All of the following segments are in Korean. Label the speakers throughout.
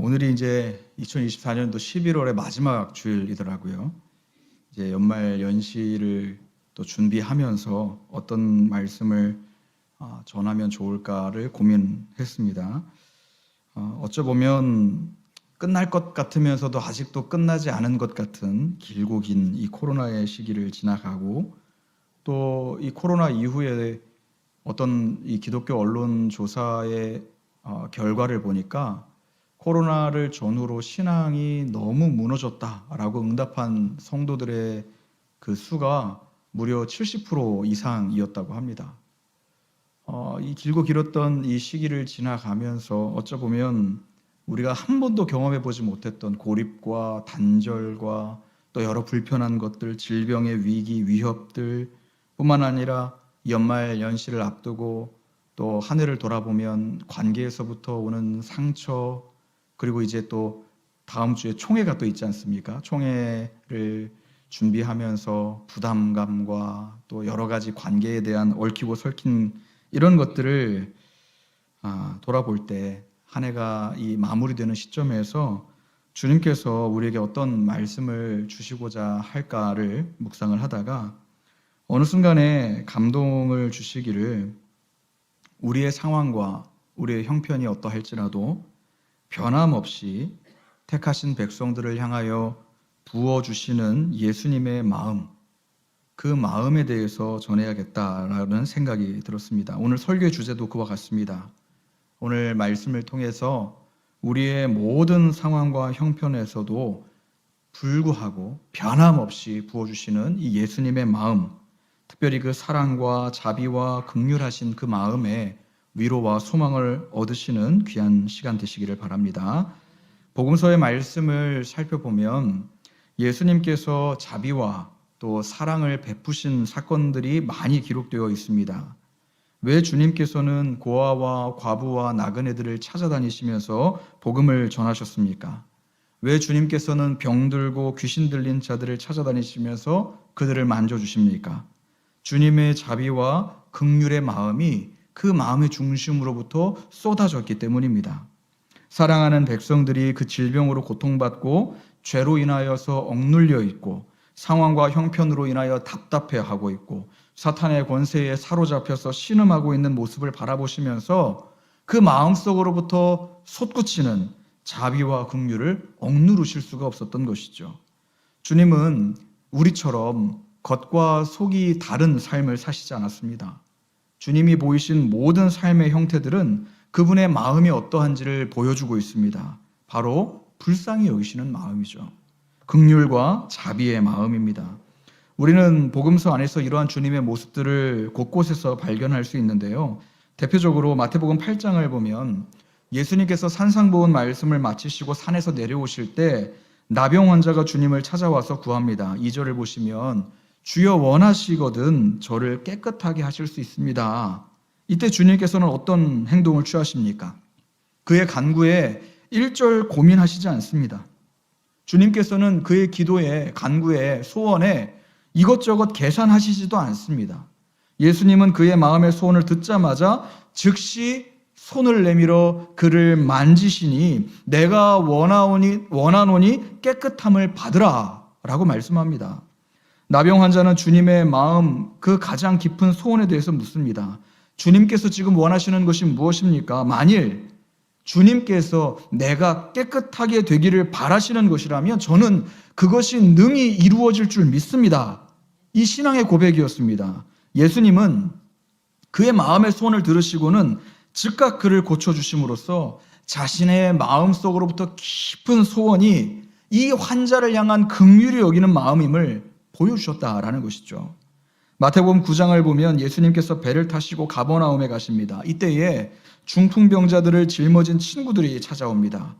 Speaker 1: 오늘이 이제 2024년도 11월의 마지막 주일이더라고요. 이제 연말 연시를 또 준비하면서 어떤 말씀을 전하면 좋을까를 고민했습니다. 어쩌보면 끝날 것 같으면서도 아직도 끝나지 않은 것 같은 길고 긴 이 코로나의 시기를 지나가고, 또 이 코로나 이후에 어떤 이 기독교 언론 조사의 결과를 보니까 코로나를 전후로 신앙이 너무 무너졌다라고 응답한 성도들의 그 수가 무려 70% 이상이었다고 합니다. 이 길고 길었던 이 시기를 지나가면서 어쩌보면 우리가 한 번도 경험해 보지 못했던 고립과 단절과 또 여러 불편한 것들, 질병의 위기, 위협들 뿐만 아니라 연말 연시를 앞두고 또 한 해를 돌아보면 관계에서부터 오는 상처, 그리고 이제 또 다음 주에 총회가 또 있지 않습니까? 총회를 준비하면서 부담감과 또 여러 가지 관계에 대한 얽히고 설킨 이런 것들을 돌아볼 때 한 해가 이 마무리되는 시점에서 주님께서 우리에게 어떤 말씀을 주시고자 할까를 묵상을 하다가 어느 순간에 감동을 주시기를, 우리의 상황과 우리의 형편이 어떠할지라도 변함없이 택하신 백성들을 향하여 부어주시는 예수님의 마음, 그 마음에 대해서 전해야겠다라는 생각이 들었습니다. 오늘 설교의 주제도 그와 같습니다. 오늘 말씀을 통해서 우리의 모든 상황과 형편에서도 불구하고 변함없이 부어주시는 이 예수님의 마음, 특별히 그 사랑과 자비와 긍휼하신 그 마음에 위로와 소망을 얻으시는 귀한 시간 되시기를 바랍니다. 복음서의 말씀을 살펴보면 예수님께서 자비와 또 사랑을 베푸신 사건들이 많이 기록되어 있습니다. 왜 주님께서는 고아와 과부와 나그네들을 찾아다니시면서 복음을 전하셨습니까? 왜 주님께서는 병들고 귀신 들린 자들을 찾아다니시면서 그들을 만져주십니까? 주님의 자비와 긍휼의 마음이 그 마음의 중심으로부터 쏟아졌기 때문입니다. 사랑하는 백성들이 그 질병으로 고통받고 죄로 인하여서 억눌려 있고 상황과 형편으로 인하여 답답해하고 있고 사탄의 권세에 사로잡혀서 신음하고 있는 모습을 바라보시면서 그 마음속으로부터 솟구치는 자비와 긍휼을 억누르실 수가 없었던 것이죠. 주님은 우리처럼 겉과 속이 다른 삶을 사시지 않았습니다. 주님이 보이신 모든 삶의 형태들은 그분의 마음이 어떠한지를 보여주고 있습니다. 바로 불쌍히 여기시는 마음이죠. 긍휼과 자비의 마음입니다. 우리는 복음서 안에서 이러한 주님의 모습들을 곳곳에서 발견할 수 있는데요. 대표적으로 마태복음 8장을 보면 예수님께서 산상보훈 말씀을 마치시고 산에서 내려오실 때 나병 환자가 주님을 찾아와서 구합니다. 2절을 보시면 주여 원하시거든 저를 깨끗하게 하실 수 있습니다. 이때 주님께서는 어떤 행동을 취하십니까? 그의 간구에 1절 고민하시지 않습니다. 주님께서는 그의 기도에, 간구에, 소원에 이것저것 계산하시지도 않습니다. 예수님은 그의 마음의 소원을 듣자마자 즉시 손을 내밀어 그를 만지시니 내가 원하노니 깨끗함을 받으라 라고 말씀합니다. 나병 환자는 주님의 마음, 그 가장 깊은 소원에 대해서 묻습니다. 주님께서 지금 원하시는 것이 무엇입니까? 만일 주님께서 내가 깨끗하게 되기를 바라시는 것이라면 저는 그것이 능히 이루어질 줄 믿습니다. 이 신앙의 고백이었습니다. 예수님은 그의 마음의 소원을 들으시고는 즉각 그를 고쳐주심으로써 자신의 마음속으로부터 깊은 소원이 이 환자를 향한 긍휼히 여기는 마음임을 보여주셨다라는 것이죠. 마태복음 9장을 보면 예수님께서 배를 타시고 가버나움에 가십니다. 이때에 중풍병자들을 짊어진 친구들이 찾아옵니다.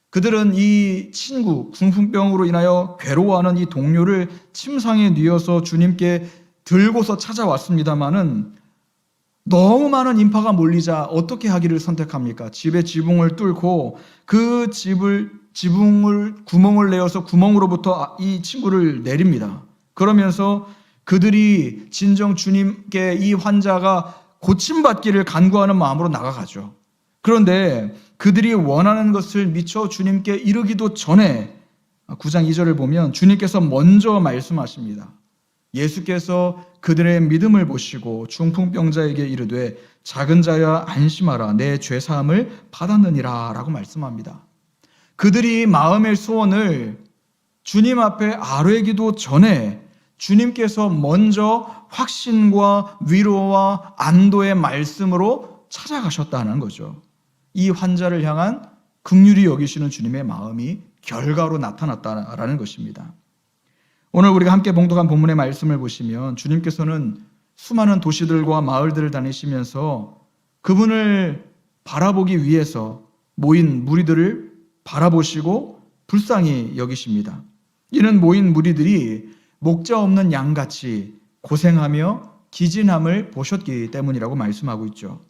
Speaker 1: 그들은 이 친구, 중풍병으로 인하여 괴로워하는 이 동료를 침상에 뉘어서 주님께 들고서 찾아왔습니다마는 너무 많은 인파가 몰리자 어떻게 하기를 선택합니까? 집에 지붕을 뚫고 그 지붕을 구멍을 내어서 구멍으로부터 이 친구를 내립니다. 그러면서 그들이 진정 주님께 이 환자가 고침받기를 간구하는 마음으로 나가가죠. 그런데 그들이 원하는 것을 미처 주님께 이르기도 전에 9장 2절을 보면 주님께서 먼저 말씀하십니다. 예수께서 그들의 믿음을 보시고 중풍병자에게 이르되 작은 자야 안심하라 내 죄사함을 받았느니라 라고 말씀합니다. 그들이 마음의 소원을 주님 앞에 아뢰기도 전에 주님께서 먼저 확신과 위로와 안도의 말씀으로 찾아가셨다는 거죠. 이 환자를 향한 긍휼히 여기시는 주님의 마음이 결과로 나타났다라는 것입니다. 오늘 우리가 함께 봉독한 본문의 말씀을 보시면 주님께서는 수많은 도시들과 마을들을 다니시면서 그분을 바라보기 위해서 모인 무리들을 바라보시고 불쌍히 여기십니다. 이는 모인 무리들이 목자 없는 양같이 고생하며 기진함을 보셨기 때문이라고 말씀하고 있죠.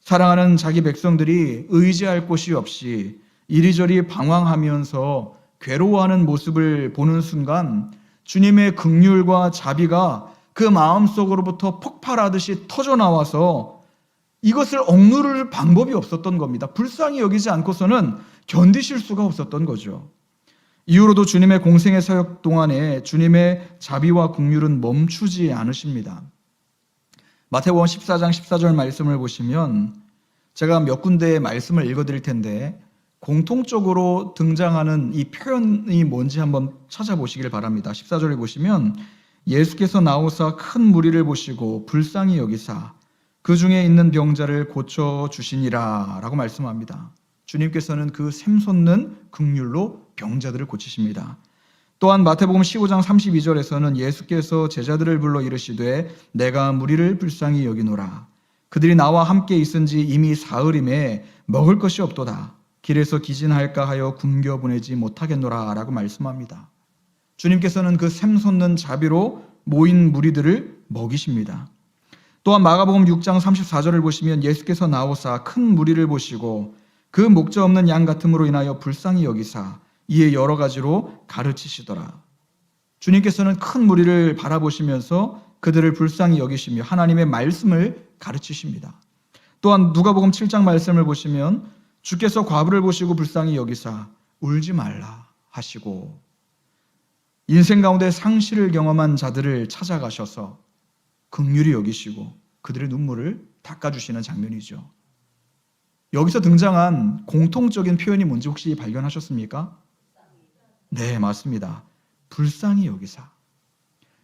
Speaker 1: 사랑하는 자기 백성들이 의지할 곳이 없이 이리저리 방황하면서 괴로워하는 모습을 보는 순간 주님의 긍휼과 자비가 그 마음속으로부터 폭발하듯이 터져나와서 이것을 억누를 방법이 없었던 겁니다. 불쌍히 여기지 않고서는 견디실 수가 없었던 거죠. 이후로도 주님의 공생의 사역 동안에 주님의 자비와 긍휼은 멈추지 않으십니다. 마태복음 14장 14절 말씀을 보시면 제가 몇 군데의 말씀을 읽어드릴 텐데 공통적으로 등장하는 이 표현이 뭔지 한번 찾아보시길 바랍니다. 14절에 보시면 예수께서 나오사 큰 무리를 보시고 불쌍히 여기사 그 중에 있는 병자를 고쳐주시니라 라고 말씀합니다. 주님께서는 그 샘솟는 긍휼로 병자들을 고치십니다. 또한 마태복음 15장 32절에서는 예수께서 제자들을 불러 이르시되 내가 무리를 불쌍히 여기노라. 그들이 나와 함께 있은지 이미 사흘임에 먹을 것이 없도다. 길에서 기진할까 하여 굶겨 보내지 못하겠노라 라고 말씀합니다. 주님께서는 그 샘솟는 자비로 모인 무리들을 먹이십니다. 또한 마가복음 6장 34절을 보시면 예수께서 나오사 큰 무리를 보시고 그 목자 없는 양 같음으로 인하여 불쌍히 여기사 이에 여러 가지로 가르치시더라. 주님께서는 큰 무리를 바라보시면서 그들을 불쌍히 여기시며 하나님의 말씀을 가르치십니다. 또한 누가복음 7장 말씀을 보시면 주께서 과부를 보시고 불쌍히 여기사 울지 말라 하시고 인생 가운데 상실을 경험한 자들을 찾아가셔서 긍휼히 여기시고 그들의 눈물을 닦아주시는 장면이죠. 여기서 등장한 공통적인 표현이 뭔지 혹시 발견하셨습니까? 네, 맞습니다. 불쌍히 여기사.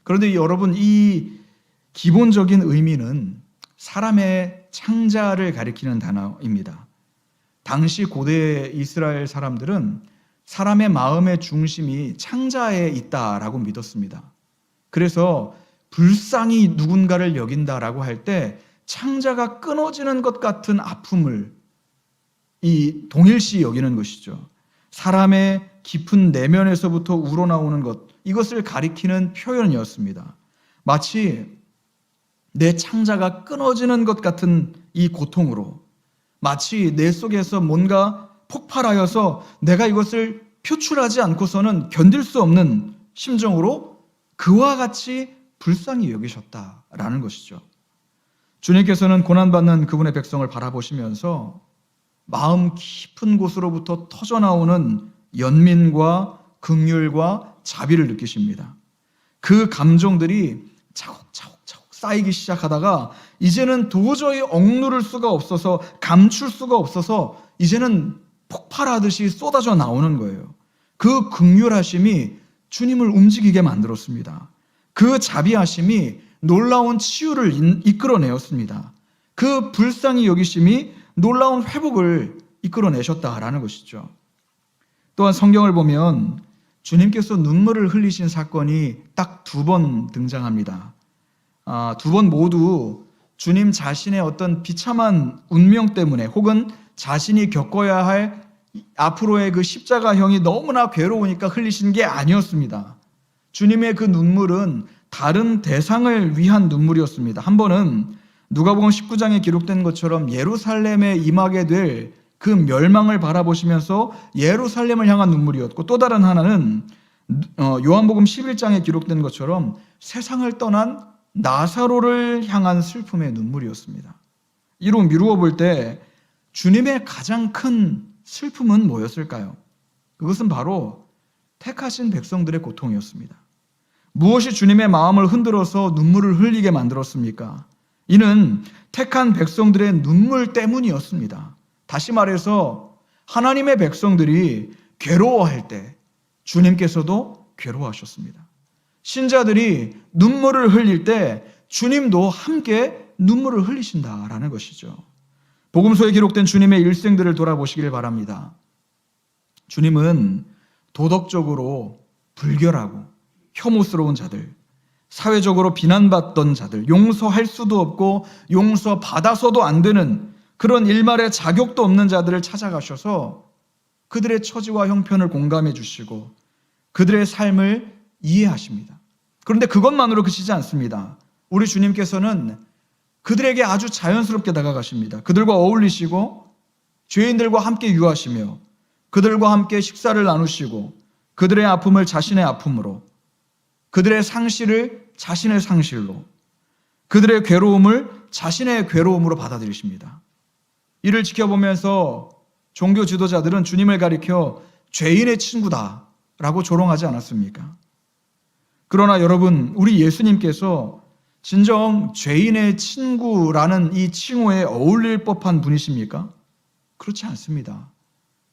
Speaker 1: 그런데 여러분, 이 기본적인 의미는 사람의 창자를 가리키는 단어입니다. 당시 고대 이스라엘 사람들은 사람의 마음의 중심이 창자에 있다라고 믿었습니다. 그래서 불쌍히 누군가를 여긴다라고 할 때 창자가 끊어지는 것 같은 아픔을 이 동일시 여기는 것이죠. 사람의 깊은 내면에서부터 우러나오는 것, 이것을 가리키는 표현이었습니다. 마치 내 창자가 끊어지는 것 같은 이 고통으로, 마치 내 속에서 뭔가 폭발하여서 내가 이것을 표출하지 않고서는 견딜 수 없는 심정으로 그와 같이 불쌍히 여기셨다라는 것이죠. 주님께서는 고난받는 그분의 백성을 바라보시면서 마음 깊은 곳으로부터 터져나오는 연민과 긍휼과 자비를 느끼십니다. 그 감정들이 차곡차곡 쌓이기 시작하다가 이제는 도저히 억누를 수가 없어서 감출 수가 없어서 이제는 폭발하듯이 쏟아져 나오는 거예요. 그 긍휼하심이 주님을 움직이게 만들었습니다. 그 자비하심이 놀라운 치유를 이끌어내었습니다. 그 불쌍히 여기심이 놀라운 회복을 이끌어내셨다라는 것이죠. 또한 성경을 보면 주님께서 눈물을 흘리신 사건이 딱 2번 등장합니다. 2번 모두 주님 자신의 어떤 비참한 운명 때문에 혹은 자신이 겪어야 할 앞으로의 그 십자가형이 너무나 괴로우니까 흘리신 게 아니었습니다. 주님의 그 눈물은 다른 대상을 위한 눈물이었습니다. 한 번은 누가복음 19장에 기록된 것처럼 예루살렘에 임하게 될 그 멸망을 바라보시면서 예루살렘을 향한 눈물이었고, 또 다른 하나는 요한복음 11장에 기록된 것처럼 세상을 떠난 나사로를 향한 슬픔의 눈물이었습니다. 이로 미루어 볼 때 주님의 가장 큰 슬픔은 뭐였을까요? 그것은 바로 택하신 백성들의 고통이었습니다. 무엇이 주님의 마음을 흔들어서 눈물을 흘리게 만들었습니까? 이는 택한 백성들의 눈물 때문이었습니다. 다시 말해서 하나님의 백성들이 괴로워할 때 주님께서도 괴로워하셨습니다. 신자들이 눈물을 흘릴 때 주님도 함께 눈물을 흘리신다라는 것이죠. 복음서에 기록된 주님의 일생들을 돌아보시길 바랍니다. 주님은 도덕적으로 불결하고 혐오스러운 자들, 사회적으로 비난받던 자들, 용서할 수도 없고 용서받아서도 안 되는 그런 일말의 자격도 없는 자들을 찾아가셔서 그들의 처지와 형편을 공감해 주시고 그들의 삶을 이해하십니다. 그런데 그것만으로 그치지 않습니다. 우리 주님께서는 그들에게 아주 자연스럽게 다가가십니다. 그들과 어울리시고 죄인들과 함께 유하시며 그들과 함께 식사를 나누시고 그들의 아픔을 자신의 아픔으로, 그들의 상실을 자신의 상실로, 그들의 괴로움을 자신의 괴로움으로 받아들이십니다. 이를 지켜보면서 종교 지도자들은 주님을 가리켜 죄인의 친구다라고 조롱하지 않았습니까? 그러나 여러분, 우리 예수님께서 진정 죄인의 친구라는 이 칭호에 어울릴 법한 분이십니까? 그렇지 않습니다.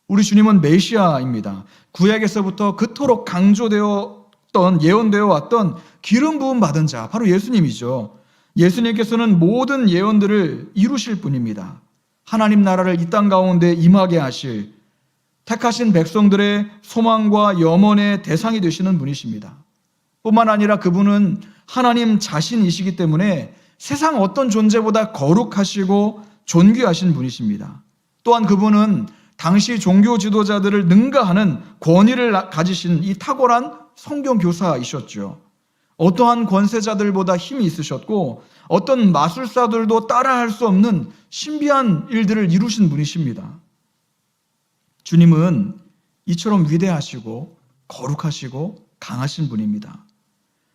Speaker 1: 우리 주님은 메시아입니다. 구약에서부터 그토록 강조되었던, 예언되어 왔던 기름 부음 받은 자, 바로 예수님이죠. 예수님께서는 모든 예언들을 이루실 분입니다. 하나님 나라를 이 땅 가운데 임하게 하실 택하신 백성들의 소망과 염원의 대상이 되시는 분이십니다. 뿐만 아니라 그분은 하나님 자신이시기 때문에 세상 어떤 존재보다 거룩하시고 존귀하신 분이십니다. 또한 그분은 당시 종교 지도자들을 능가하는 권위를 가지신 이 탁월한 성경 교사이셨죠. 어떠한 권세자들보다 힘이 있으셨고 어떤 마술사들도 따라할 수 없는 신비한 일들을 이루신 분이십니다. 주님은 이처럼 위대하시고 거룩하시고 강하신 분입니다.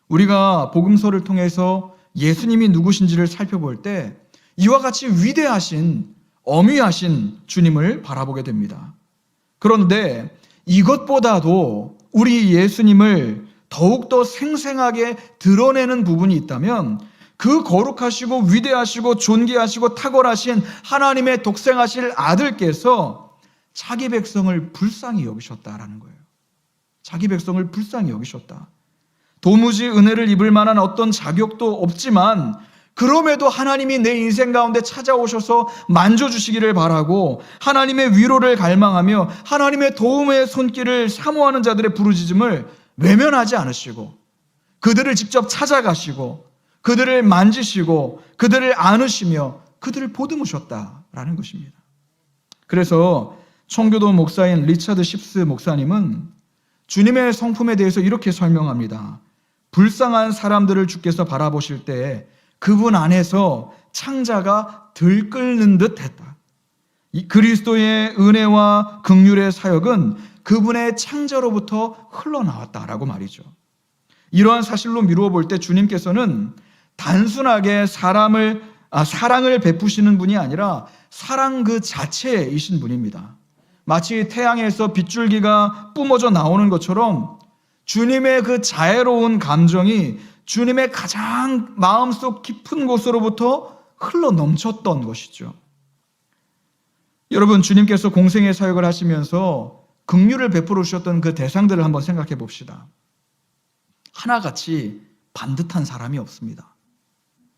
Speaker 1: 우리가 복음서를 통해서 예수님이 누구신지를 살펴볼 때 이와 같이 위대하신, 엄위하신 주님을 바라보게 됩니다. 그런데 이것보다도 우리 예수님을 더욱더 생생하게 드러내는 부분이 있다면 그 거룩하시고 위대하시고 존귀하시고 탁월하신 하나님의 독생하실 아들께서 자기 백성을 불쌍히 여기셨다라는 거예요. 자기 백성을 불쌍히 여기셨다. 도무지 은혜를 입을 만한 어떤 자격도 없지만 그럼에도 하나님이 내 인생 가운데 찾아오셔서 만져주시기를 바라고 하나님의 위로를 갈망하며 하나님의 도움의 손길을 사모하는 자들의 부르짖음을 외면하지 않으시고 그들을 직접 찾아가시고 그들을 만지시고 그들을 안으시며 그들을 보듬으셨다라는 것입니다. 그래서 청교도 목사인 리차드 십스 목사님은 주님의 성품에 대해서 이렇게 설명합니다. 불쌍한 사람들을 주께서 바라보실 때 그분 안에서 창자가 들끓는 듯 했다. 이 그리스도의 은혜와 긍휼의 사역은 그분의 창자로부터 흘러나왔다라고 말이죠. 이러한 사실로 미루어 볼 때 주님께서는 단순하게 사랑을 베푸시는 분이 아니라 사랑 그 자체이신 분입니다. 마치 태양에서 빗줄기가 뿜어져 나오는 것처럼 주님의 그 자애로운 감정이 주님의 가장 마음속 깊은 곳으로부터 흘러 넘쳤던 것이죠. 여러분, 주님께서 공생의 사역을 하시면서 긍휼을 베풀어 주셨던 그 대상들을 한번 생각해 봅시다. 하나같이 반듯한 사람이 없습니다.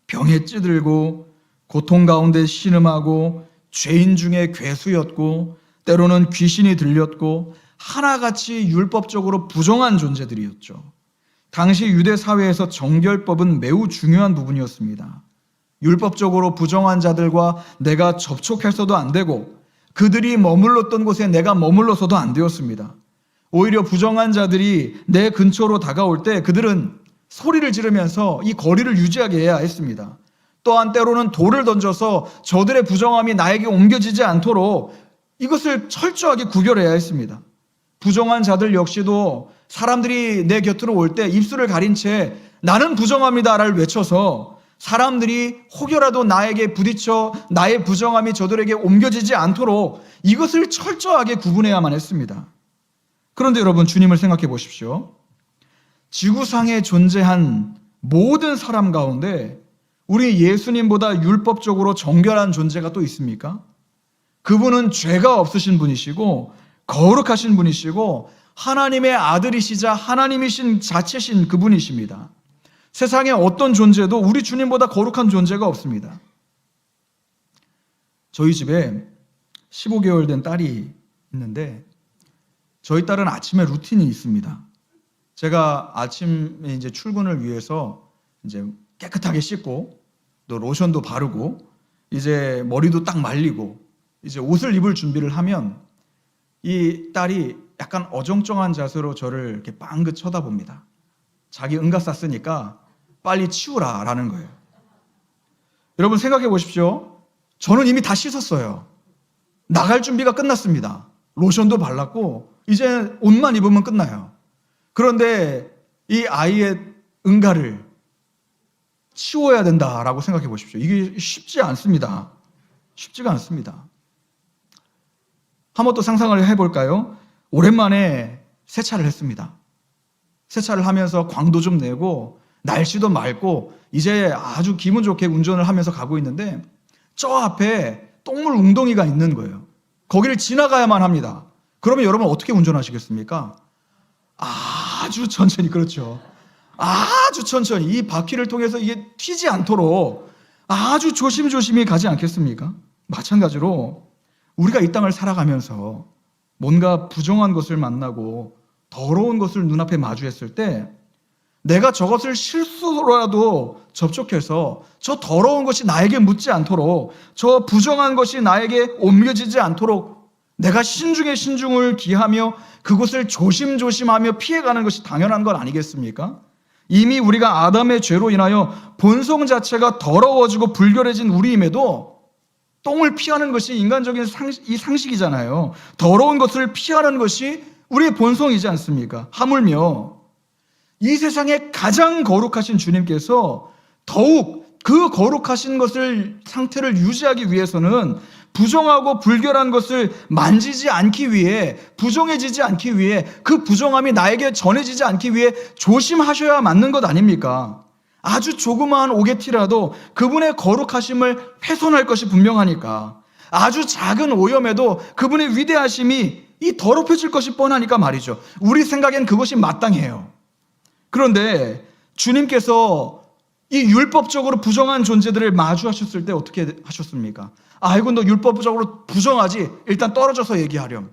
Speaker 1: 병에 찌들고 고통 가운데 신음하고 죄인 중에 괴수였고 때로는 귀신이 들렸고 하나같이 율법적으로 부정한 존재들이었죠. 당시 유대 사회에서 정결법은 매우 중요한 부분이었습니다. 율법적으로 부정한 자들과 내가 접촉해서도 안 되고 그들이 머물렀던 곳에 내가 머물러서도 안 되었습니다. 오히려 부정한 자들이 내 근처로 다가올 때 그들은 소리를 지르면서 이 거리를 유지하게 해야 했습니다. 또한 때로는 돌을 던져서 저들의 부정함이 나에게 옮겨지지 않도록 이것을 철저하게 구별해야 했습니다. 부정한 자들 역시도 사람들이 내 곁으로 올 때 입술을 가린 채 나는 부정합니다를 외쳐서 사람들이 혹여라도 나에게 부딪혀 나의 부정함이 저들에게 옮겨지지 않도록 이것을 철저하게 구분해야만 했습니다. 그런데 여러분, 주님을 생각해 보십시오. 지구상에 존재한 모든 사람 가운데 우리 예수님보다 율법적으로 정결한 존재가 또 있습니까? 그분은 죄가 없으신 분이시고 거룩하신 분이시고 하나님의 아들이시자 하나님이신 자체신 그분이십니다. 세상에 어떤 존재도 우리 주님보다 거룩한 존재가 없습니다. 저희 집에 15개월 된 딸이 있는데 저희 딸은 아침에 루틴이 있습니다. 제가 아침에 이제 출근을 위해서 이제 깨끗하게 씻고 또 로션도 바르고 이제 머리도 딱 말리고 이제 옷을 입을 준비를 하면 이 딸이 약간 어정쩡한 자세로 저를 이렇게 빵긋 쳐다봅니다. 자기 응가 쌌으니까 빨리 치우라라는 거예요. 여러분 생각해 보십시오. 저는 이미 다 씻었어요. 나갈 준비가 끝났습니다. 로션도 발랐고 이제 옷만 입으면 끝나요. 그런데 이 아이의 응가를 치워야 된다라고 생각해 보십시오. 이게 쉽지 않습니다. 쉽지가 않습니다. 한번 또 상상을 해볼까요? 오랜만에 세차를 했습니다. 세차를 하면서 광도 좀 내고 날씨도 맑고 이제 아주 기분 좋게 운전을 하면서 가고 있는데 저 앞에 똥물 웅덩이가 있는 거예요. 거기를 지나가야만 합니다. 그러면 여러분 어떻게 운전하시겠습니까? 아주 천천히, 그렇죠. 아주 천천히 이 바퀴를 통해서 이게 튀지 않도록 아주 조심조심히 가지 않겠습니까? 마찬가지로 우리가 이 땅을 살아가면서 뭔가 부정한 것을 만나고 더러운 것을 눈앞에 마주했을 때 내가 저것을 실수로라도 접촉해서 저 더러운 것이 나에게 묻지 않도록 저 부정한 것이 나에게 옮겨지지 않도록 내가 신중에 신중을 기하며 그것을 조심조심하며 피해가는 것이 당연한 건 아니겠습니까? 이미 우리가 아담의 죄로 인하여 본성 자체가 더러워지고 불결해진 우리임에도 똥을 피하는 것이 인간적인 상식이잖아요. 더러운 것을 피하는 것이 우리의 본성이지 않습니까? 하물며 이 세상에 가장 거룩하신 주님께서 더욱 그 거룩하신 상태를 유지하기 위해서는 부정하고 불결한 것을 만지지 않기 위해, 부정해지지 않기 위해, 그 부정함이 나에게 전해지지 않기 위해 조심하셔야 맞는 것 아닙니까? 아주 조그마한 오개티라도 그분의 거룩하심을 훼손할 것이 분명하니까, 아주 작은 오염에도 그분의 위대하심이 더럽혀질 것이 뻔하니까 말이죠. 우리 생각엔 그것이 마땅해요. 그런데 주님께서 이 율법적으로 부정한 존재들을 마주하셨을 때 어떻게 하셨습니까? 아이고, 너 율법적으로 부정하지? 일단 떨어져서 얘기하렴.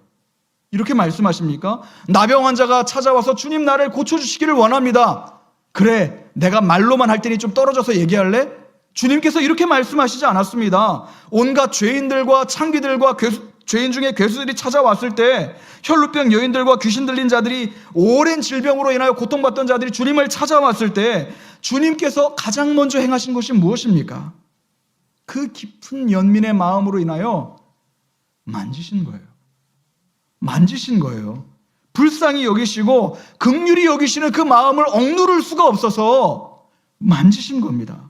Speaker 1: 이렇게 말씀하십니까? 나병 환자가 찾아와서 주님 나를 고쳐주시기를 원합니다. 그래, 내가 말로만 할 테니 좀 떨어져서 얘기할래? 주님께서 이렇게 말씀하시지 않았습니다. 온갖 죄인들과 창기들과 죄인 중에 괴수들이 찾아왔을 때, 혈루병 여인들과 귀신 들린 자들이, 오랜 질병으로 인하여 고통받던 자들이 주님을 찾아왔을 때 주님께서 가장 먼저 행하신 것이 무엇입니까? 그 깊은 연민의 마음으로 인하여 만지신 거예요. 만지신 거예요. 불쌍히 여기시고 긍휼히 여기시는 그 마음을 억누를 수가 없어서 만지신 겁니다.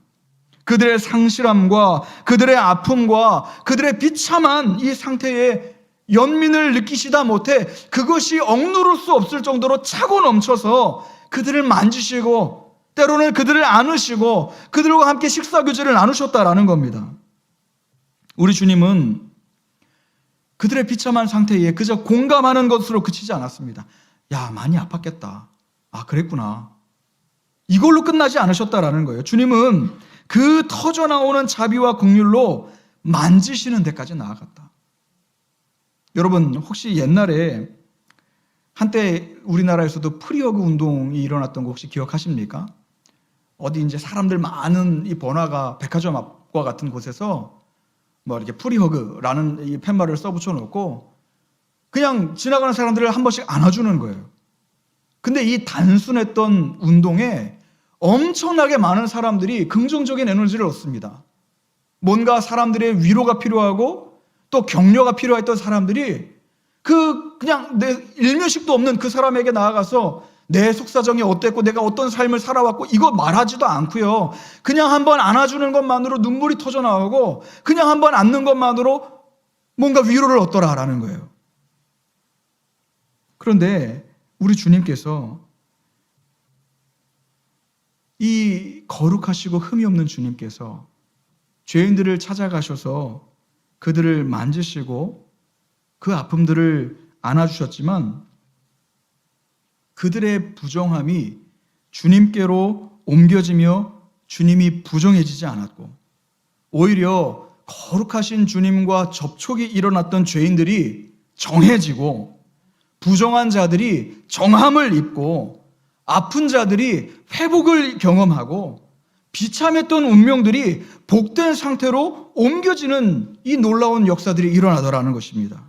Speaker 1: 그들의 상실함과 그들의 아픔과 그들의 비참한 이 상태에 연민을 느끼시다 못해 그것이 억누를 수 없을 정도로 차고 넘쳐서 그들을 만지시고 때로는 그들을 안으시고 그들과 함께 식사교제를 나누셨다라는 겁니다. 우리 주님은 그들의 비참한 상태에 그저 공감하는 것으로 그치지 않았습니다. 야, 많이 아팠겠다. 아, 그랬구나. 이걸로 끝나지 않으셨다라는 거예요. 주님은 그 터져나오는 자비와 긍휼로 만지시는 데까지 나아갔다. 여러분, 혹시 옛날에 한때 우리나라에서도 프리허그 운동이 일어났던 거 혹시 기억하십니까? 어디 이제 사람들 많은 이 번화가 백화점 앞과 같은 곳에서 뭐 이렇게 프리허그라는 이 팻말을 써붙여 놓고 그냥 지나가는 사람들을 한 번씩 안아주는 거예요. 근데 이 단순했던 운동에 엄청나게 많은 사람들이 긍정적인 에너지를 얻습니다. 뭔가 사람들의 위로가 필요하고 또 격려가 필요했던 사람들이 그냥 내 일면식도 없는 그 사람에게 나아가서 내 속사정이 어땠고 내가 어떤 삶을 살아왔고 이거 말하지도 않고요. 그냥 한번 안아주는 것만으로 눈물이 터져 나오고 그냥 한번 안는 것만으로 뭔가 위로를 얻더라라는 거예요. 그런데 우리 주님께서 이 거룩하시고 흠이 없는 주님께서 죄인들을 찾아가셔서 그들을 만지시고 그 아픔들을 안아주셨지만 그들의 부정함이 주님께로 옮겨지며 주님이 부정해지지 않았고 오히려 거룩하신 주님과 접촉이 일어났던 죄인들이 정해지고 부정한 자들이 정함을 입고 아픈 자들이 회복을 경험하고 비참했던 운명들이 복된 상태로 옮겨지는 이 놀라운 역사들이 일어나더라는 것입니다.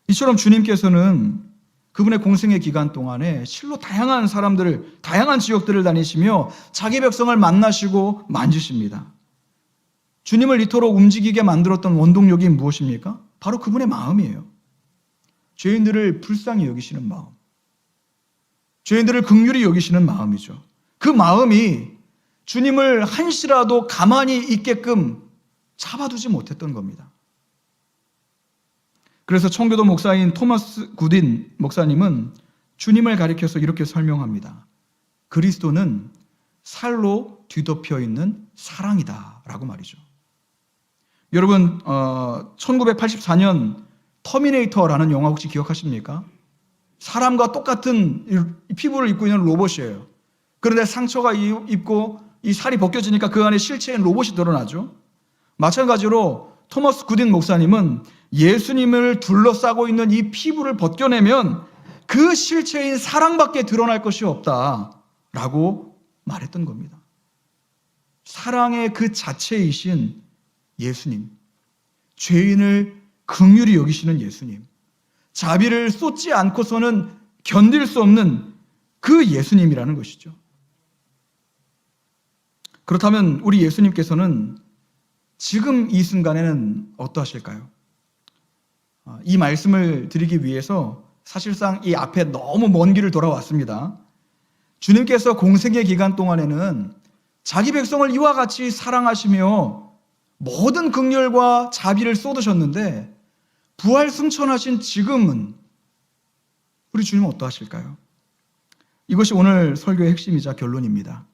Speaker 1: 이처럼 주님께서는 그분의 공생의 기간 동안에 실로 다양한 사람들을, 다양한 지역들을 다니시며 자기 백성을 만나시고 만지십니다. 주님을 이토록 움직이게 만들었던 원동력이 무엇입니까? 바로 그분의 마음이에요. 죄인들을 불쌍히 여기시는 마음. 죄인들을 긍휼히 여기시는 마음이죠. 그 마음이 주님을 한시라도 가만히 있게끔 잡아두지 못했던 겁니다. 그래서 청교도 목사인 토마스 굿인 목사님은 주님을 가리켜서 이렇게 설명합니다. 그리스도는 살로 뒤덮여 있는 사랑이다 라고 말이죠. 여러분 1984년 터미네이터라는 영화 혹시 기억하십니까? 사람과 똑같은 피부를 입고 있는 로봇이에요. 그런데 상처가 입고 이 살이 벗겨지니까 그 안에 실체인 로봇이 드러나죠. 마찬가지로 토마스 굿인 목사님은 예수님을 둘러싸고 있는 이 피부를 벗겨내면 그 실체인 사랑밖에 드러날 것이 없다라고 말했던 겁니다. 사랑의 그 자체이신 예수님, 죄인을 긍휼히 여기시는 예수님, 자비를 쏟지 않고서는 견딜 수 없는 그 예수님이라는 것이죠. 그렇다면 우리 예수님께서는 지금 이 순간에는 어떠하실까요? 이 말씀을 드리기 위해서 사실상 이 앞에 너무 먼 길을 돌아왔습니다. 주님께서 공생의 기간 동안에는 자기 백성을 이와 같이 사랑하시며 모든 긍휼과 자비를 쏟으셨는데 부활 승천하신 지금은 우리 주님은 어떠하실까요? 이것이 오늘 설교의 핵심이자 결론입니다.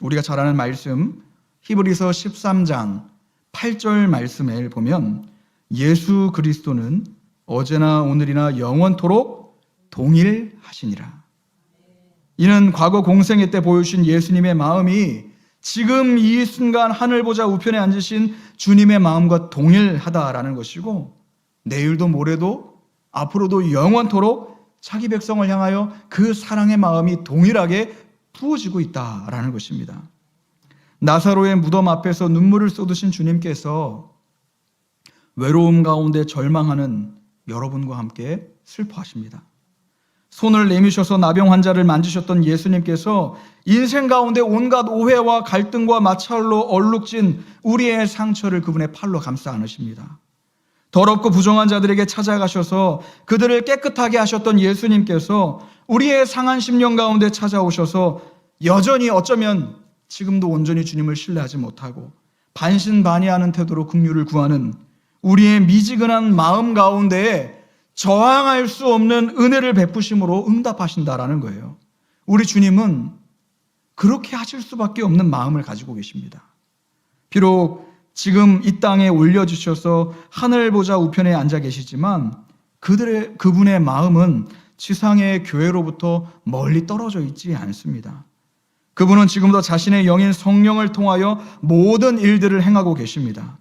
Speaker 1: 우리가 잘 아는 말씀 히브리서 13장 8절 말씀을 보면 예수 그리스도는 어제나 오늘이나 영원토록 동일하시니라. 이는 과거 공생애 때 보여주신 예수님의 마음이 지금 이 순간 하늘 보좌 우편에 앉으신 주님의 마음과 동일하다라는 것이고 내일도 모레도 앞으로도 영원토록 자기 백성을 향하여 그 사랑의 마음이 동일하게 부어지고 있다라는 것입니다. 나사로의 무덤 앞에서 눈물을 쏟으신 주님께서 외로움 가운데 절망하는 여러분과 함께 슬퍼하십니다. 손을 내미셔서 나병 환자를 만지셨던 예수님께서 인생 가운데 온갖 오해와 갈등과 마찰로 얼룩진 우리의 상처를 그분의 팔로 감싸 안으십니다. 더럽고 부정한 자들에게 찾아가셔서 그들을 깨끗하게 하셨던 예수님께서 우리의 상한 심령 가운데 찾아오셔서 여전히 어쩌면 지금도 온전히 주님을 신뢰하지 못하고 반신반의하는 태도로 긍휼을 구하는 우리의 미지근한 마음 가운데에 저항할 수 없는 은혜를 베푸심으로 응답하신다라는 거예요. 우리 주님은 그렇게 하실 수밖에 없는 마음을 가지고 계십니다. 비록 지금 이 땅에 올려주셔서 하늘 보좌 우편에 앉아 계시지만 그분의 마음은 지상의 교회로부터 멀리 떨어져 있지 않습니다. 그분은 지금도 자신의 영인 성령을 통하여 모든 일들을 행하고 계십니다.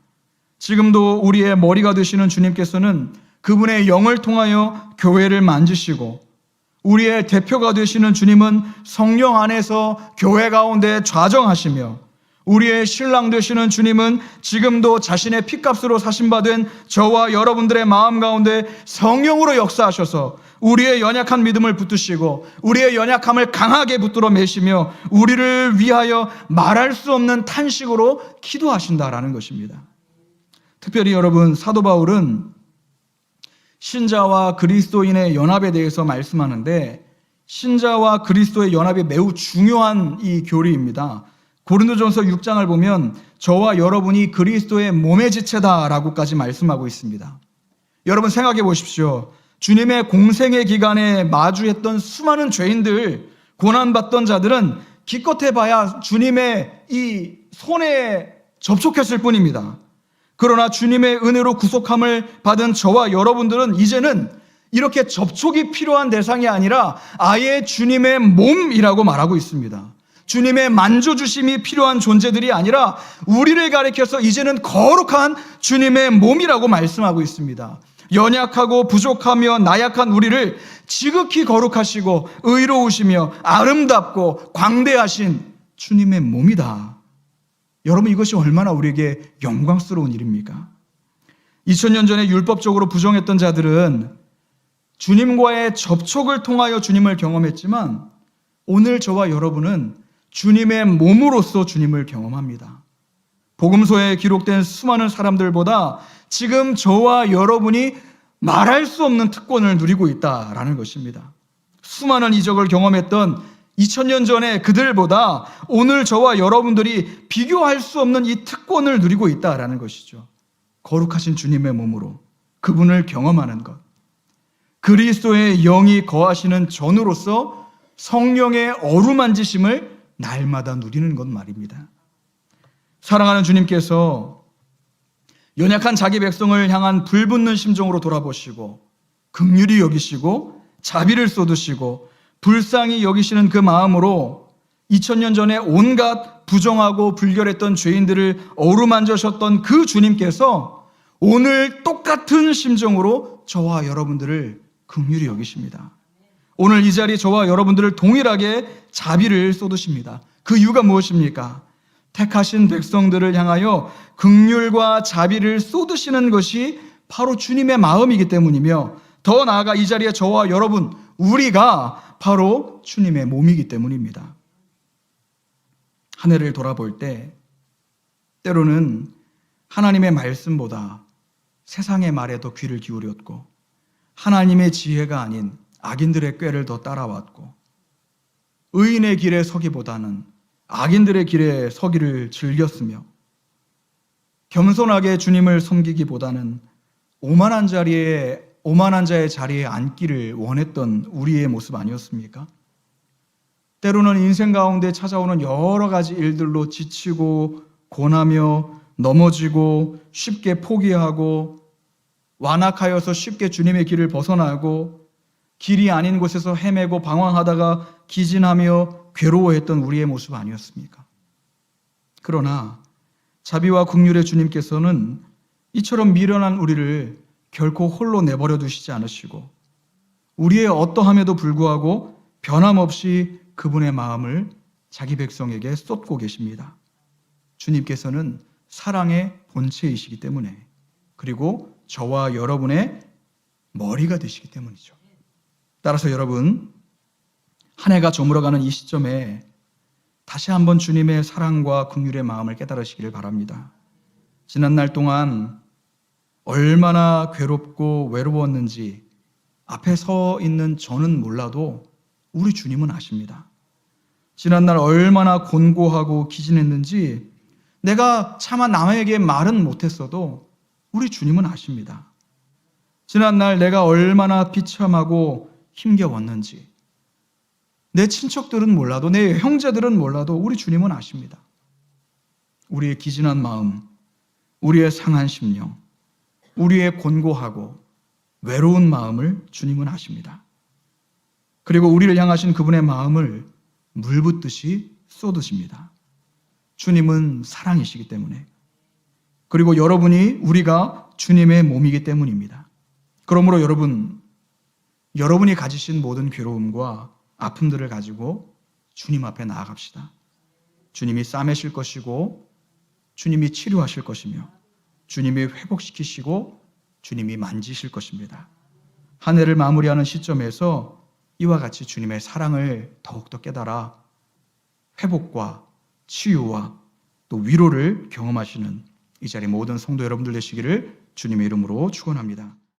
Speaker 1: 지금도 우리의 머리가 되시는 주님께서는 그분의 영을 통하여 교회를 만지시고 우리의 대표가 되시는 주님은 성령 안에서 교회 가운데 좌정하시며 우리의 신랑 되시는 주님은 지금도 자신의 피값으로 사신받은 저와 여러분들의 마음 가운데 성령으로 역사하셔서 우리의 연약한 믿음을 붙드시고 우리의 연약함을 강하게 붙들어 매시며 우리를 위하여 말할 수 없는 탄식으로 기도하신다라는 것입니다. 특별히 여러분, 사도 바울은 신자와 그리스도인의 연합에 대해서 말씀하는데 신자와 그리스도의 연합이 매우 중요한 이 교리입니다. 고린도전서 6장을 보면 저와 여러분이 그리스도의 몸의 지체다라고까지 말씀하고 있습니다. 여러분 생각해 보십시오. 주님의 공생의 기간에 마주했던 수많은 죄인들, 고난받던 자들은 기껏 해봐야 주님의 이 손에 접촉했을 뿐입니다. 그러나 주님의 은혜로 구속함을 받은 저와 여러분들은 이제는 이렇게 접촉이 필요한 대상이 아니라 아예 주님의 몸이라고 말하고 있습니다. 주님의 만져주심이 필요한 존재들이 아니라 우리를 가리켜서 이제는 거룩한 주님의 몸이라고 말씀하고 있습니다. 연약하고 부족하며 나약한 우리를 지극히 거룩하시고 의로우시며 아름답고 광대하신 주님의 몸이다. 여러분, 이것이 얼마나 우리에게 영광스러운 일입니까? 2000년 전에 율법적으로 부정했던 자들은 주님과의 접촉을 통하여 주님을 경험했지만 오늘 저와 여러분은 주님의 몸으로서 주님을 경험합니다. 복음서에 기록된 수많은 사람들보다 지금 저와 여러분이 말할 수 없는 특권을 누리고 있다라는 것입니다. 수많은 이적을 경험했던 2000년 전에 그들보다 오늘 저와 여러분들이 비교할 수 없는 이 특권을 누리고 있다라는 것이죠. 거룩하신 주님의 몸으로 그분을 경험하는 것. 그리스도의 영이 거하시는 전으로서 성령의 어루만지심을 날마다 누리는 것 말입니다. 사랑하는 주님께서 연약한 자기 백성을 향한 불붙는 심정으로 돌아보시고 긍휼히 여기시고 자비를 쏟으시고 불쌍히 여기시는 그 마음으로 2000년 전에 온갖 부정하고 불결했던 죄인들을 어루만지셨던 그 주님께서 오늘 똑같은 심정으로 저와 여러분들을 긍휼히 여기십니다. 오늘 이 자리 저와 여러분들을 동일하게 자비를 쏟으십니다. 그 이유가 무엇입니까? 택하신 백성들을 향하여 긍휼과 자비를 쏟으시는 것이 바로 주님의 마음이기 때문이며 더 나아가 이 자리에 저와 여러분, 우리가 바로 주님의 몸이기 때문입니다. 한 해를 돌아볼 때 때로는 하나님의 말씀보다 세상의 말에 더 귀를 기울였고 하나님의 지혜가 아닌 악인들의 꾀를 더 따라왔고 의인의 길에 서기보다는 악인들의 길에 서기를 즐겼으며 겸손하게 주님을 섬기기보다는 오만한 자의 자리에 앉기를 원했던 우리의 모습 아니었습니까? 때로는 인생 가운데 찾아오는 여러 가지 일들로 지치고 고나며 넘어지고 쉽게 포기하고 완악하여서 쉽게 주님의 길을 벗어나고 길이 아닌 곳에서 헤매고 방황하다가 기진하며 괴로워했던 우리의 모습 아니었습니까? 그러나 자비와 긍휼의 주님께서는 이처럼 미련한 우리를 결코 홀로 내버려 두시지 않으시고 우리의 어떠함에도 불구하고 변함없이 그분의 마음을 자기 백성에게 쏟고 계십니다. 주님께서는 사랑의 본체이시기 때문에, 그리고 저와 여러분의 머리가 되시기 때문이죠. 따라서 여러분, 한 해가 저물어가는 이 시점에 다시 한번 주님의 사랑과 긍휼의 마음을 깨달으시기를 바랍니다. 지난 날 동안 얼마나 괴롭고 외로웠는지 앞에 서 있는 저는 몰라도 우리 주님은 아십니다. 지난 날 얼마나 곤고하고 기진했는지 내가 차마 남에게 말은 못했어도 우리 주님은 아십니다. 지난 날 내가 얼마나 비참하고 힘겨웠는지 내 친척들은 몰라도, 내 형제들은 몰라도 우리 주님은 아십니다. 우리의 기진한 마음, 우리의 상한 심령, 우리의 곤고하고 외로운 마음을 주님은 아십니다. 그리고 우리를 향하신 그분의 마음을 물 붓듯이 쏟으십니다. 주님은 사랑이시기 때문에, 그리고 우리가 주님의 몸이기 때문입니다. 그러므로 여러분이 가지신 모든 괴로움과 아픔들을 가지고 주님 앞에 나아갑시다. 주님이 싸매실 것이고 주님이 치료하실 것이며 주님이 회복시키시고 주님이 만지실 것입니다. 한 해를 마무리하는 시점에서 이와 같이 주님의 사랑을 더욱더 깨달아 회복과 치유와 또 위로를 경험하시는 이 자리 모든 성도 여러분들 되시기를 주님의 이름으로 축원합니다.